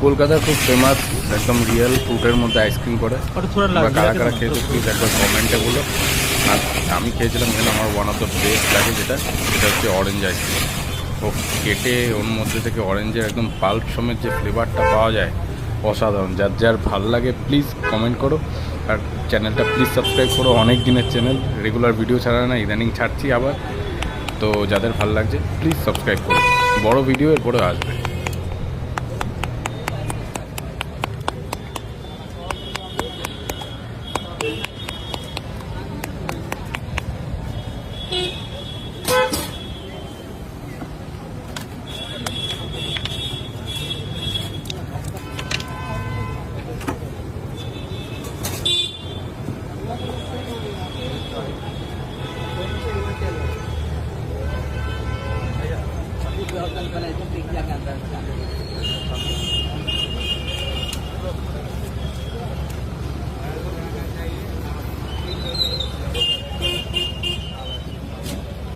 কলকাতার খুব ফেমাস একদম রিয়েল ফ্রুটের মধ্যে আইসক্রিম করে। বা কারা কারা খেয়েছে প্লিজ একবার কমেন্টে বলো। আর আমি খেয়েছিলাম এখানে আমার ওয়ান অফ দ্য বেস্ট লাগে যেটা হচ্ছে অরেঞ্জ আইসক্রিম। ও কেটে ওর মধ্যে থেকে অরেঞ্জের একদম পাল্প সমেত যে ফ্লেভারটা পাওয়া যায় অসাধারণ। যার যার ভাল লাগে প্লিজ কমেন্ট করো, আর চ্যানেলটা প্লিজ সাবস্ক্রাইব করো। অনেক দিনের চ্যানেল, রেগুলার ভিডিও ছাড়া না, ইদানিং ছাড়ছি আবার। তো যাদের ভাল লাগছে প্লিজ সাবস্ক্রাইব করো, বড় ভিডিও এরপরে আসবে।